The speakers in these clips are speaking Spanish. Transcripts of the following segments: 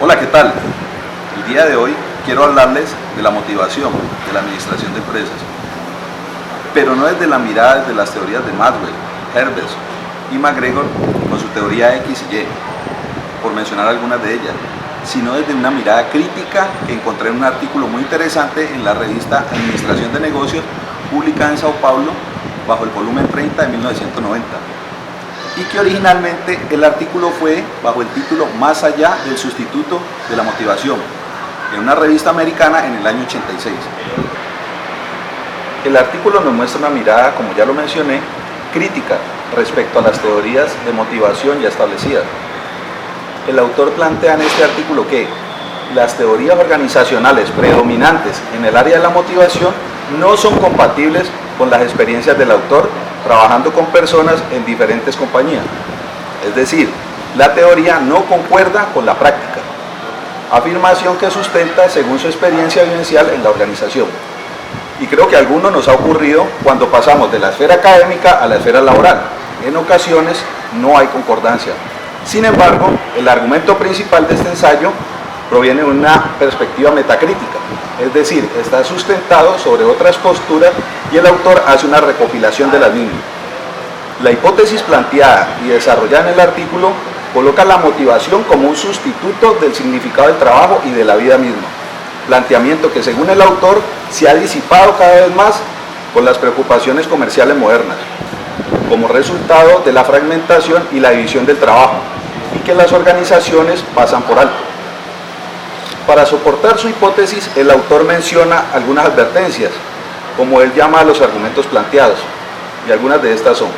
Hola, ¿qué tal? El día de hoy quiero hablarles de la motivación de la administración de empresas, pero no desde la mirada de las teorías de Maxwell, Herbert y McGregor con su teoría X y Y, por mencionar algunas de ellas, sino desde una mirada crítica que encontré en un artículo muy interesante en la revista Administración de Negocios, publicada en Sao Paulo bajo el volumen 30 de 1990. Y que originalmente el artículo fue bajo el título Más allá del sustituto de la motivación, en una revista americana en el año 86. El artículo nos muestra una mirada, como ya lo mencioné, crítica respecto a las teorías de motivación ya establecidas. El autor plantea en este artículo que las teorías organizacionales predominantes en el área de la motivación no son compatibles con las experiencias del autor trabajando con personas en diferentes compañías. Es decir, la teoría no concuerda con la práctica, afirmación que sustenta según su experiencia vivencial en la organización. Y creo que a algunos nos ha ocurrido cuando pasamos de la esfera académica a la esfera laboral. En ocasiones no hay concordancia. Sin embargo, el argumento principal de este ensayo proviene de una perspectiva metacrítica, es decir, está sustentado sobre otras posturas y el autor hace una recopilación de las mismas. La hipótesis planteada y desarrollada en el artículo coloca la motivación como un sustituto del significado del trabajo y de la vida misma, planteamiento que según el autor se ha disipado cada vez más con las preocupaciones comerciales modernas, como resultado de la fragmentación y la división del trabajo, y que las organizaciones pasan por alto. Para soportar su hipótesis, el autor menciona algunas advertencias, como él llama a los argumentos planteados, y algunas de estas son: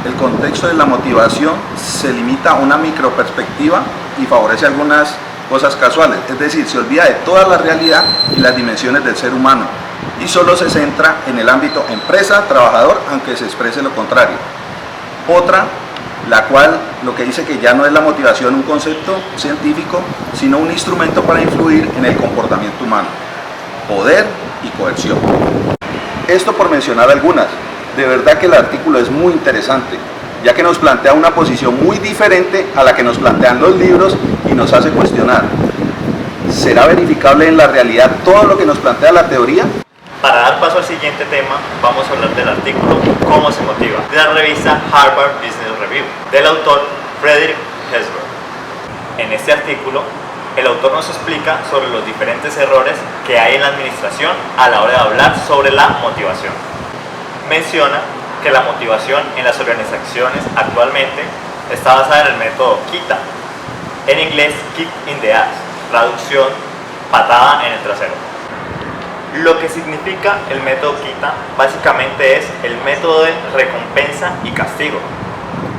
el contexto de la motivación se limita a una microperspectiva y favorece algunas cosas casuales, es decir, se olvida de toda la realidad y las dimensiones del ser humano, y solo se centra en el ámbito empresa-trabajador, aunque se exprese lo contrario. Otra, la cual lo que dice que ya no es la motivación un concepto científico, sino un instrumento para influir en el comportamiento humano, poder y coerción. Esto por mencionar algunas. De verdad que el artículo es muy interesante, ya que nos plantea una posición muy diferente a la que nos plantean los libros y nos hace cuestionar: ¿será verificable en la realidad todo lo que nos plantea la teoría? Para dar paso al siguiente tema, vamos a hablar del artículo ¿Cómo se motiva?, de la revista Harvard Business Review, del autor Frederick Herzberg. En este artículo, el autor nos explica sobre los diferentes errores que hay en la administración a la hora de hablar sobre la motivación. Menciona que la motivación en las organizaciones actualmente está basada en el método KITA, en inglés Kick in the Ass, traducción patada en el trasero. Lo que significa el método KITA básicamente es el método de recompensa y castigo.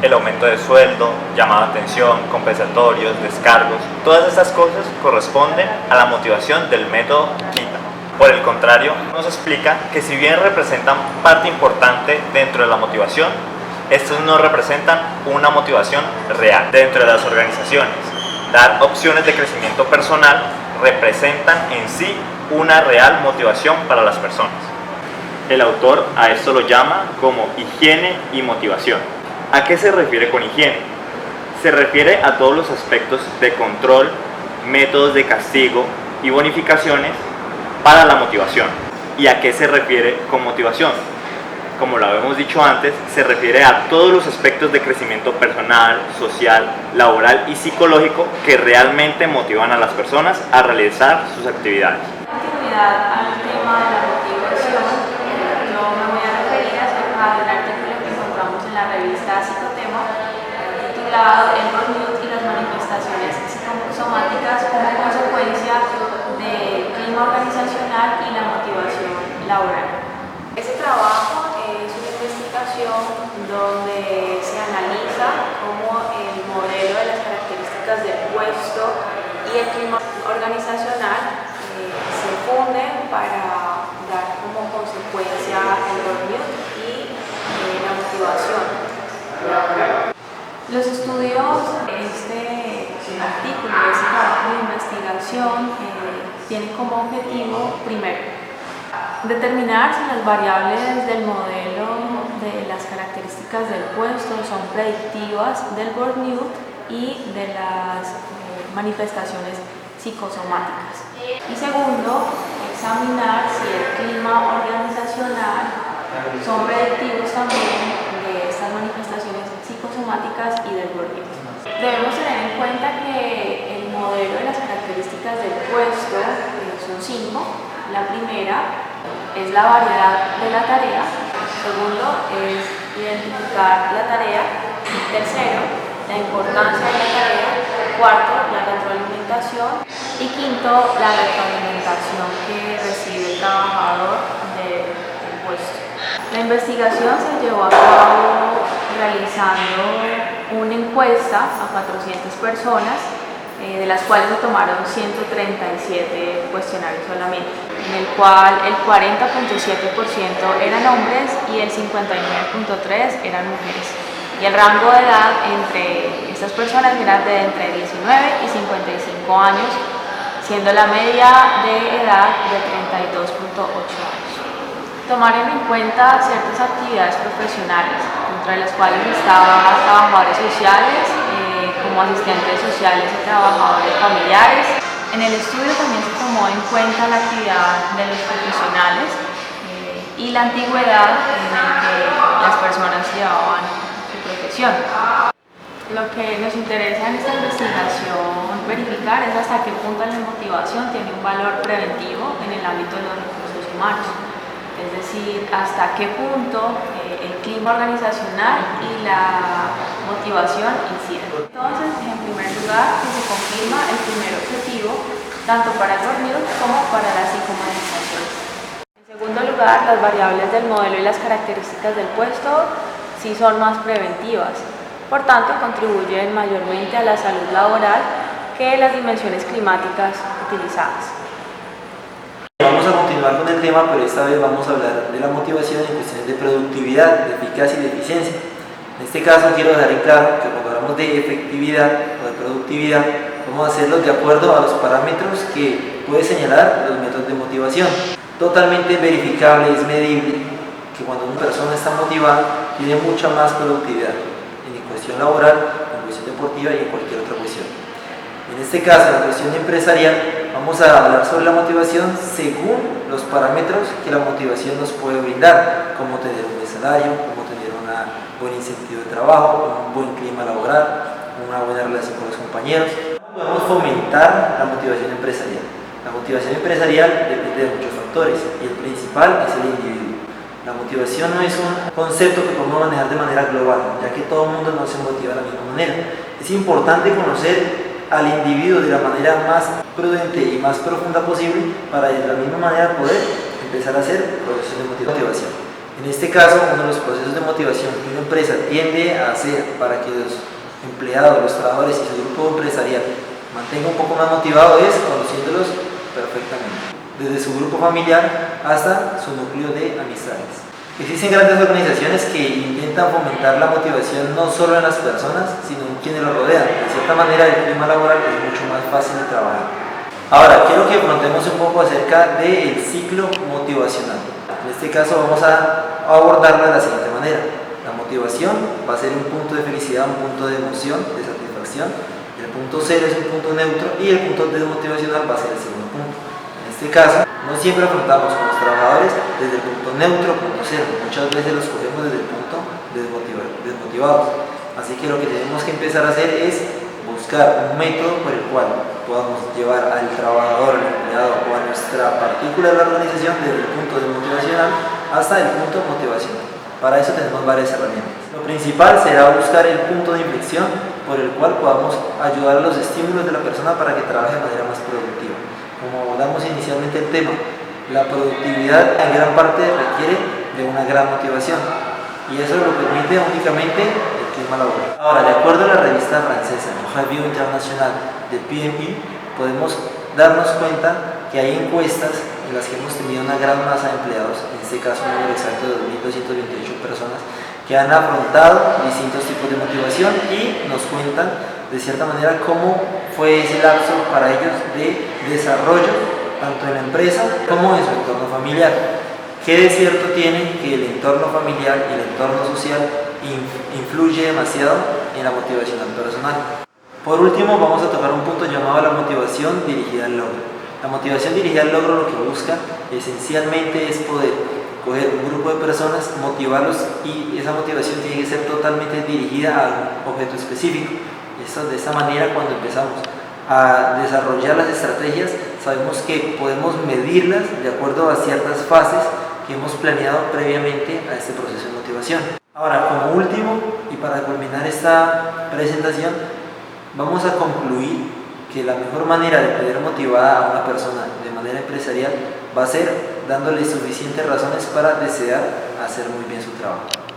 El aumento de sueldo, llamado de atención, compensatorios, descargos, todas estas cosas corresponden a la motivación del método KITA. Por el contrario, nos explica que si bien representan parte importante dentro de la motivación, estos no representan una motivación real dentro de las organizaciones. Dar opciones de crecimiento personal representan en sí una real motivación para las personas. El autor a esto lo llama como higiene y motivación. ¿A qué se refiere con higiene? Se refiere a todos los aspectos de control, métodos de castigo y bonificaciones para la motivación. ¿Y a qué se refiere con motivación? Como lo habíamos dicho antes, se refiere a todos los aspectos de crecimiento personal, social, laboral y psicológico que realmente motivan a las personas a realizar sus actividades. Al tema de la motivación, yo me voy a referir acerca de un artículo que encontramos en la revista Psicotema, titulado El burnout y las manifestaciones psicosomáticas como consecuencia del clima organizacional y la motivación laboral. Este trabajo es una investigación donde se analiza cómo el modelo de las características del puesto y el clima organizacional se funden para dar como consecuencia el burnout y la motivación. Los estudios de este artículo, de este trabajo de investigación, tienen como objetivo, primero, determinar si las variables del modelo de las características del puesto son predictivas del burnout y de las manifestaciones psicosomáticas. Y segundo, examinar si el clima organizacional son predictivos también de estas manifestaciones psicosomáticas y del burnout. Debemos tener en cuenta que el modelo de las características del puesto son 5. La primera es la variedad de la tarea. Segundo es identificar la tarea. Tercero, la importancia de la tarea. Cuarto, la retroalimentación. Y quinto, la retroalimentación que recibe el trabajador del puesto. La investigación se llevó a cabo realizando una encuesta a 400 personas, de las cuales se tomaron 137 cuestionarios solamente, en el cual el 40.7% eran hombres y el 59.3% eran mujeres. Y el rango de edad entre estas personas era de entre 19 y 55 años, siendo la media de edad de 32.8 años. Tomaron en cuenta ciertas actividades profesionales, entre las cuales estaban trabajadores sociales, como asistentes sociales y trabajadores familiares. En el estudio también se tomó en cuenta la actividad de los profesionales y la antigüedad en la que las personas llevaban su profesión. Lo que nos interesa en esta investigación verificar es hasta qué punto la motivación tiene un valor preventivo en el ámbito de los recursos humanos. Es decir, hasta qué punto el clima organizacional y la motivación inciden. Entonces, en primer lugar, que se confirma el primer objetivo, tanto para el burnout como para la psicomodelización. En segundo lugar, las variables del modelo y las características del puesto sí son más preventivas. Por tanto, contribuyen mayormente a la salud laboral que las dimensiones climáticas utilizadas. Vamos a continuar con el tema, pero esta vez vamos a hablar de la motivación en cuestiones de productividad, de eficacia y de eficiencia. En este caso quiero dejar en claro que cuando hablamos de efectividad o de productividad, vamos a hacerlo de acuerdo a los parámetros que puede señalar los métodos de motivación. Totalmente verificable, es medible que cuando una persona está motivada tiene mucha más productividad en cuestión laboral, en cuestión deportiva y en cualquier otra cuestión. En este caso, en la cuestión empresarial, vamos a hablar sobre la motivación según los parámetros que la motivación nos puede brindar, como tener un buen salario, como tener un buen incentivo de trabajo, un buen clima laboral, una buena relación con los compañeros. Podemos fomentar la motivación empresarial. La motivación empresarial depende de muchos factores y el principal es el individuo. La motivación no es un concepto que podemos manejar de manera global, ya que todo el mundo no se motiva de la misma manera. Es importante conocer al individuo de la manera más prudente y más profunda posible para de la misma manera poder empezar a hacer procesos de motivación. En este caso, uno de los procesos de motivación que una empresa tiende a hacer para que los empleados, los trabajadores y su grupo empresarial mantenga un poco más motivado es conociéndolos perfectamente, desde su grupo familiar hasta su núcleo de amistades. Existen grandes organizaciones que intentan fomentar la motivación no solo en las personas, sino en quienes los rodean. De cierta manera, el clima laboral es mucho más fácil de trabajar. Ahora, quiero que afrontemos un poco acerca del ciclo motivacional. En este caso vamos a abordarlo de la siguiente manera. La motivación va a ser un punto de felicidad, un punto de emoción, de satisfacción. El punto cero es un punto neutro y el punto desmotivacional va a ser el segundo punto. En este caso, no siempre afrontamos con los trabajadores desde el punto neutro, punto cero. Muchas veces los cogemos desde el punto desmotivados. Así que lo que tenemos que empezar a hacer es buscar un método por el cual podamos llevar al trabajador, al empleado o a nuestra partícula de la organización desde el punto desmotivacional hasta el punto motivacional. Para eso tenemos varias herramientas. Lo principal será buscar el punto de inflexión por el cual podamos ayudar a los estímulos de la persona para que trabaje de manera más productiva. Como abordamos inicialmente el tema, la productividad en gran parte requiere de una gran motivación y eso lo permite únicamente el clima laboral. Ahora, de acuerdo a la revista francesa Revue International de PMI, podemos darnos cuenta que hay encuestas en las que hemos tenido una gran masa de empleados, en este caso un número exacto de 2.228 personas, que han afrontado distintos tipos de motivación y nos cuentan de cierta manera cómo fue ese lapso para ellos de desarrollo tanto en la empresa como en su entorno familiar. ¿Qué de cierto tiene que el entorno familiar y el entorno social influye demasiado en la motivación personal? Por último, vamos a tocar un punto llamado llamado la motivación dirigida al logro. La motivación dirigida al logro lo que busca esencialmente es poder coger un grupo de personas, motivarlos, y esa motivación tiene que ser totalmente dirigida a un objeto específico. De esta manera, cuando empezamos a desarrollar las estrategias, sabemos que podemos medirlas de acuerdo a ciertas fases que hemos planeado previamente a este proceso de motivación. Ahora, como último, y para culminar esta presentación, vamos a concluir que la mejor manera de tener motivada a una persona de manera empresarial va a ser dándole suficientes razones para desear hacer muy bien su trabajo.